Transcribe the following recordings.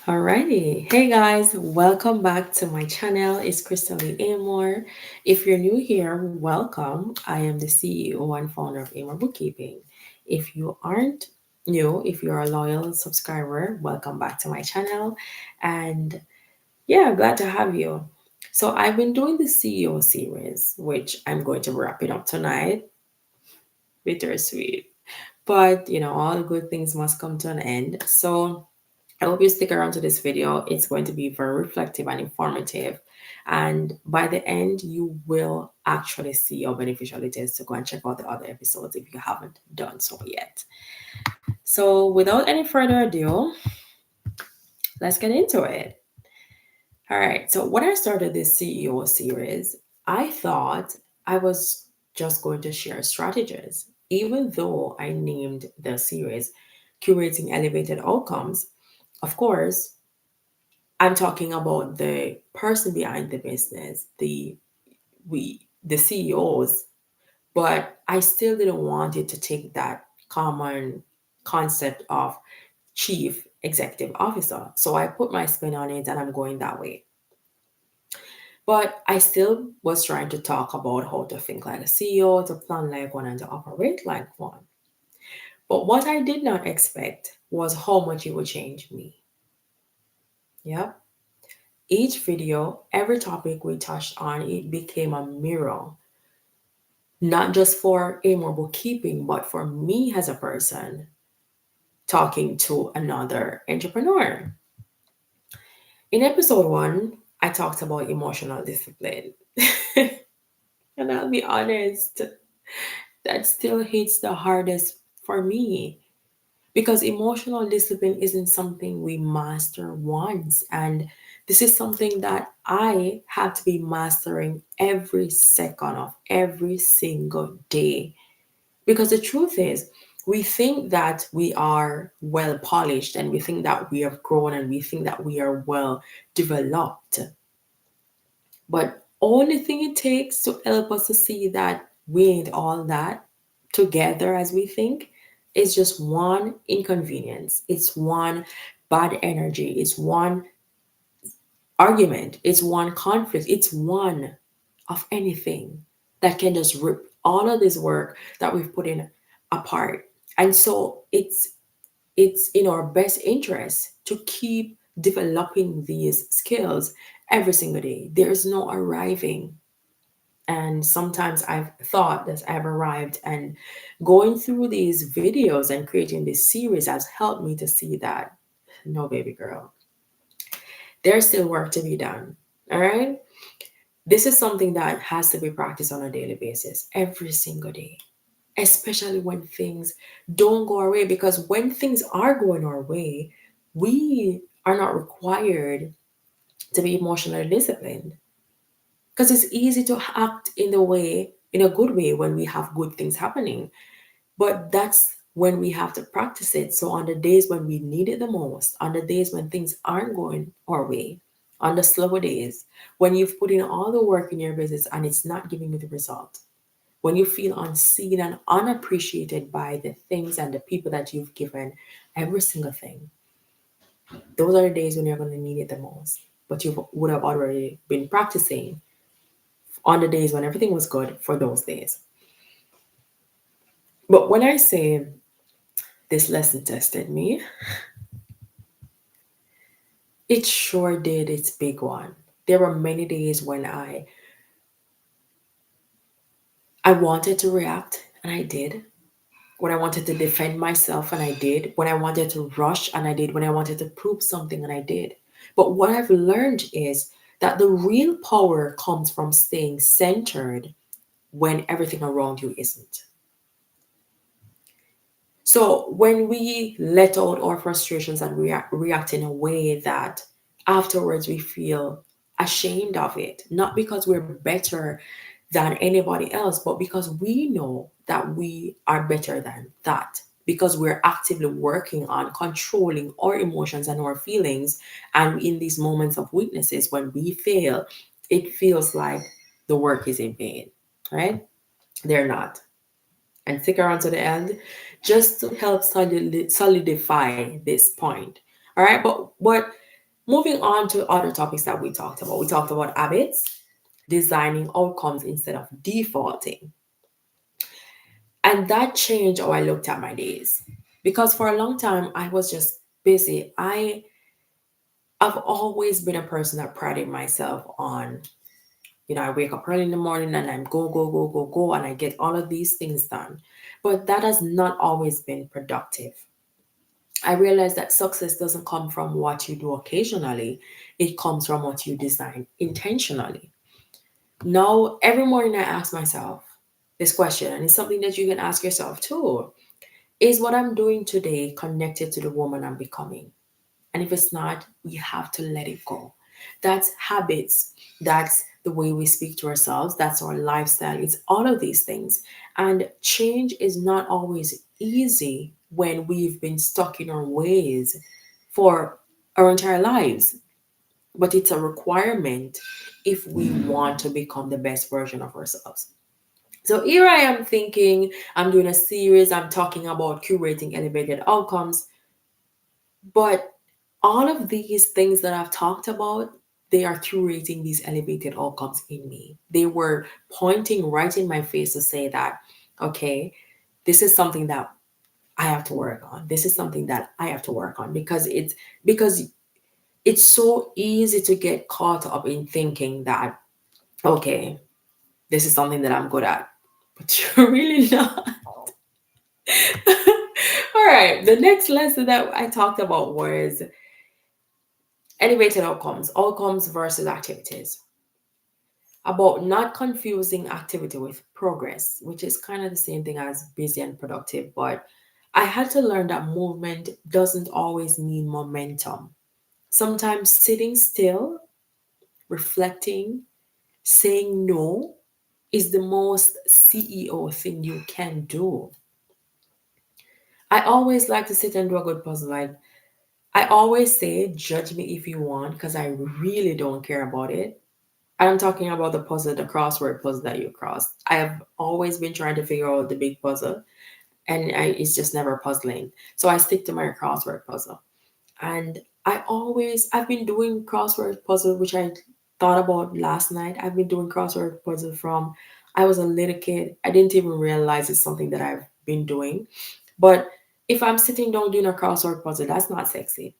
Alrighty. Hey guys, welcome back to my channel. It's Khrista-Lee Amore. If you're new here, welcome. I am the CEO and founder of Amore Bookkeeping. If you aren't new, if you're a loyal subscriber, welcome back to my channel. And yeah, glad to have you. So I've been doing the CEO series, which I'm going to wrap it up tonight. Bittersweet. But all good things must come to an end. So I hope you stick around to this video. It's going to be very reflective and informative. And by the end, you will actually see how beneficial it is to go and check out the other episodes if you haven't done so yet. So without any further ado, let's get into it. All right. So when I started this CEO series, I thought I was just going to share strategies, even though I named the series Curating Elevated Outcomes. Of course, I'm talking about the person behind the business, the CEOs, but I still didn't want it to take that common concept of chief executive officer. So I put my spin on it and I'm going that way. But I still was trying to talk about how to think like a CEO, to plan like one, and to operate like one. But what I did not expect was how much it would change me. Yep. Each video, every topic we touched on, it became a mirror, not just for Amor bookkeeping, but for me as a person talking to another entrepreneur. In episode one, I talked about emotional discipline. And I'll be honest, that still hits the hardest for me because emotional discipline isn't something we master once, and this is something that I have to be mastering every second of every single day. Because the truth is, we think that we are well polished and we think that we have grown and we think that we are well developed, but only thing it takes to help us to see that we ain't all that together as we think is just one inconvenience. It's one bad energy. It's one argument. It's one conflict. It's one of anything that can just rip all of this work that we've put in apart. And so it's in our best interest to keep developing these skills every single day. There's no arriving. And sometimes I've thought that I've arrived, and going through these videos and creating this series has helped me to see that no, baby girl, there's still work to be done. All right. This is something that has to be practiced on a daily basis, every single day, especially when things don't go our way. Because when things are going our way, we are not required to be emotionally disciplined. Because it's easy to act in a good way when we have good things happening. But that's when we have to practice it. So on the days when we need it the most, on the days when things aren't going our way, on the slower days, when you've put in all the work in your business and it's not giving you the result, when you feel unseen and unappreciated by the things and the people that you've given every single thing, those are the days when you're going to need it the most. But you would have already been practicing on the days when everything was good for those days. But when I say this lesson tested me, it sure did its big one. There were many days when I wanted to react and I did. When I wanted to defend myself and I did. When I wanted to rush and I did. When I wanted to prove something and I did. But what I've learned is that the real power comes from staying centered when everything around you isn't. So when we let out our frustrations and react in a way that afterwards we feel ashamed of it, not because we're better than anybody else, but because we know that we are better than that, because we're actively working on controlling our emotions and our feelings. And in these moments of weaknesses, when we fail, it feels like the work is in vain, right? They're not. And stick around to the end just to help solidify this point. All right, but Moving on to other topics that we talked about. We talked about habits, designing outcomes instead of defaulting. And that changed how I looked at my days. Because for a long time, I was just busy. I've always been a person that prided myself on, I wake up early in the morning and I'm go, go, go, go, go, and I get all of these things done. But that has not always been productive. I realized that success doesn't come from what you do occasionally, it comes from what you design intentionally. Now, every morning I ask myself this question, and it's something that you can ask yourself too. Is what I'm doing today connected to the woman I'm becoming? And if it's not, we have to let it go. That's habits. That's the way we speak to ourselves. That's our lifestyle. It's all of these things. And change is not always easy when we've been stuck in our ways for our entire lives. But it's a requirement if we want to become the best version of ourselves. So here I am thinking, I'm doing a series, I'm talking about curating elevated outcomes, but all of these things that I've talked about, they are curating these elevated outcomes in me. They were pointing right in my face to say that, okay, this is something that I have to work on. This is something that I have to work on because it's so easy to get caught up in thinking that, okay, this is something that I'm good at. But you're really not. All right. The next lesson that I talked about was elevated outcomes versus activities. About not confusing activity with progress, which is kind of the same thing as busy and productive. But I had to learn that movement doesn't always mean momentum. Sometimes sitting still, reflecting, saying no is the most CEO thing you can do. I always like to sit and do a good puzzle. Like I always say, judge me if you want, because I really don't care about it. I'm talking about the puzzle, the crossword puzzle that you crossed. I have always been trying to figure out the big puzzle, and it's just never puzzling. So I stick to my crossword puzzle. And I've been doing crossword puzzle, which I thought about last night. I've been doing crossword puzzle from I was a little kid. I didn't even realize it's something that I've been doing. But if I'm sitting down doing a crossword puzzle, that's not sexy.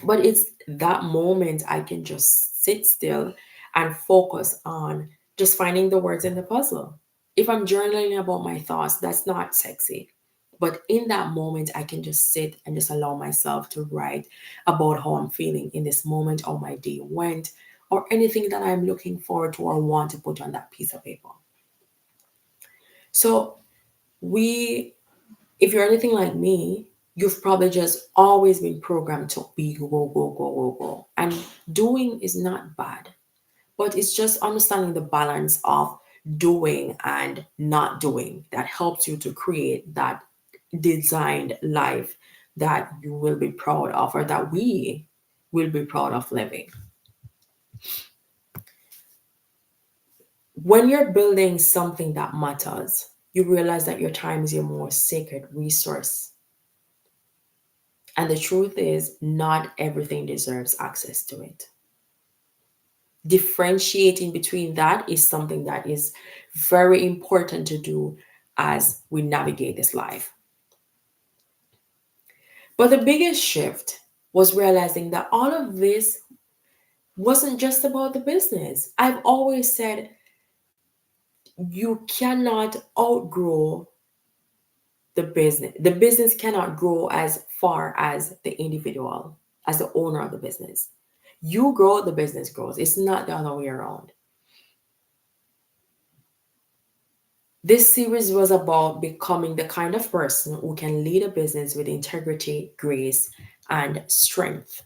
But it's that moment I can just sit still and focus on just finding the words in the puzzle. If I'm journaling about my thoughts, that's not sexy. But in that moment, I can just sit and just allow myself to write about how I'm feeling in this moment, how my day went, or anything that I'm looking forward to or want to put on that piece of paper. So, we if you're anything like me, you've probably just always been programmed to be go, go, go, go, go, go. And doing is not bad, but it's just understanding the balance of doing and not doing that helps you to create that designed life that you will be proud of or that we will be proud of living. When you're building something that matters, you realize that your time is your most sacred resource. And the truth is, not everything deserves access to it. Differentiating between that is something that is very important to do as we navigate this life. But the biggest shift was realizing that all of this wasn't just about the business. I've always said you cannot outgrow the business. The business cannot grow as far as the individual, as the owner of the business. You grow, the business grows. It's not the other way around. This series was about becoming the kind of person who can lead a business with integrity, grace, and strength.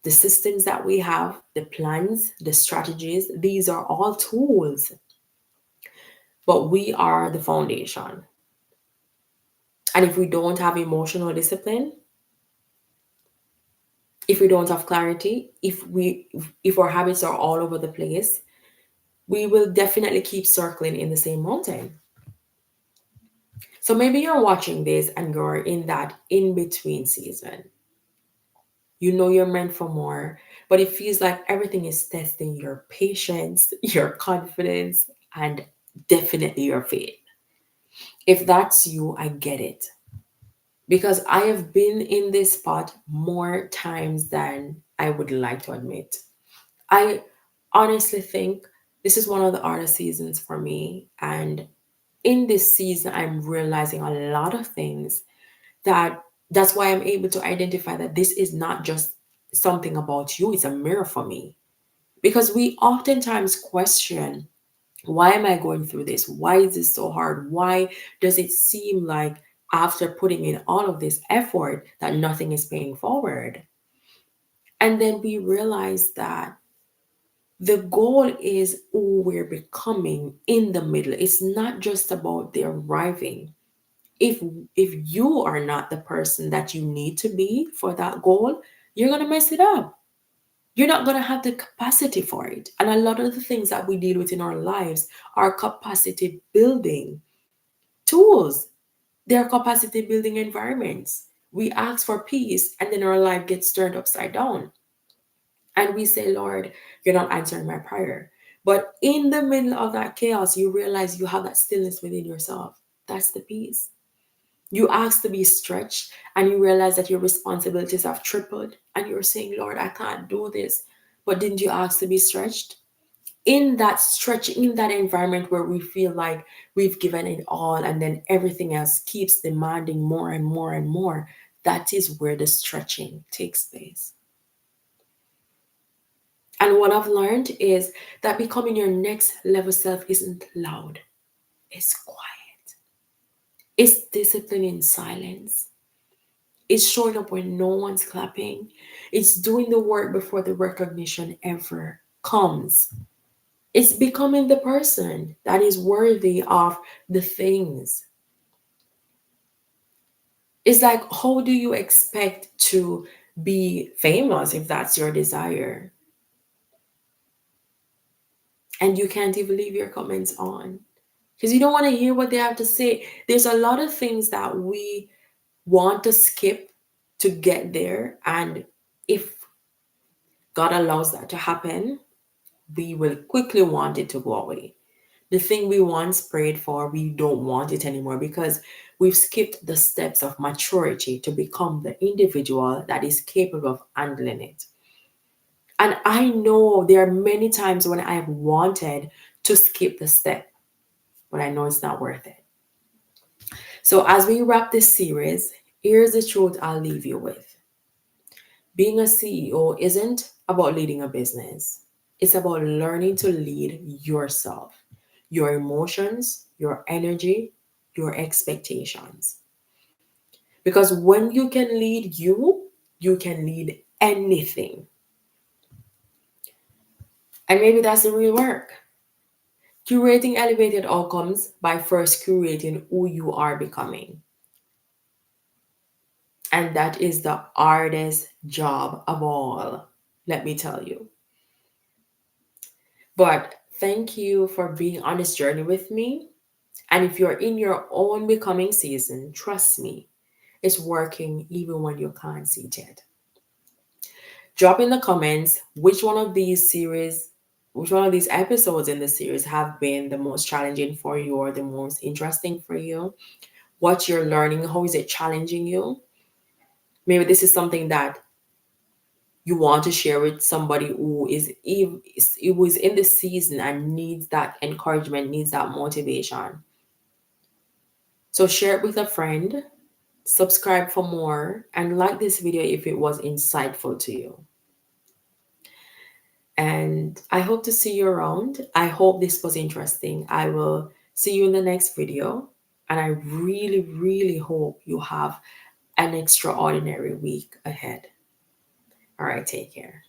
The systems that we have, the plans, the strategies, these are all tools, but we are the foundation. And if we don't have emotional discipline, if we don't have clarity, if our habits are all over the place, we will definitely keep circling in the same mountain. So maybe you're watching this and you're in that in between season. You know you're meant for more, but it feels like everything is testing your patience, your confidence, and definitely your faith. If that's you, I get it. Because I have been in this spot more times than I would like to admit. I honestly think this is one of the hardest seasons for me. And in this season, I'm realizing a lot of things that that's why I'm able to identify that this is not just something about you, it's a mirror for me. Because we oftentimes question, why am I going through this? Why is this so hard? Why does it seem like after putting in all of this effort that nothing is paying forward? And then we realize that the goal is who we're becoming in the middle. It's not just about the arriving. If if you are not the person that you need to be for that goal, you're gonna mess it up. You're not gonna have the capacity for it. And a lot of the things that we deal with in our lives are capacity building tools. They're capacity building environments. We ask for peace and then our life gets turned upside down. And we say, Lord, you're not answering my prayer. But in the middle of that chaos, you realize you have that stillness within yourself. That's the peace. You ask to be stretched and you realize that your responsibilities have tripled and you're saying, Lord, I can't do this. But didn't you ask to be stretched? In that stretch, in that environment where we feel like we've given it all and then everything else keeps demanding more and more and more, that is where the stretching takes place. And what I've learned is that becoming your next level self isn't loud, it's quiet, it's discipline in silence. It's showing up when no one's clapping. It's doing the work before the recognition ever comes. It's becoming the person that is worthy of the things. It's like, how do you expect to be famous if that's your desire? And you can't even leave your comments on because you don't want to hear what they have to say. There's a lot of things that we want to skip to get there. And if God allows that to happen, we will quickly want it to go away. The thing we once prayed for, we don't want it anymore because we've skipped the steps of maturity to become the individual that is capable of handling it. And I know there are many times when I have wanted to skip the step, but I know it's not worth it. So, as we wrap this series, here's the truth I'll leave you with. Being a CEO isn't about leading a business, it's about learning to lead yourself, your emotions, your energy, your expectations. Because when you can lead you, you can lead anything. And maybe that's the real work. Curating elevated outcomes by first curating who you are becoming. And that is the hardest job of all, let me tell you. But thank you for being on this journey with me. And if you're in your own becoming season, trust me, it's working even when you can't see it yet. Drop in the comments which one of these episodes in the series have been the most challenging for you or the most interesting for you. What you're learning, how is it challenging you? Maybe this is something that you want to share with somebody who is in the season and needs that encouragement, needs that motivation. So share it with a friend, subscribe for more, and like this video if it was insightful to you. And I hope to see you around. I hope this was interesting. I will see you in the next video. And I really, really hope you have an extraordinary week ahead. All right, take care.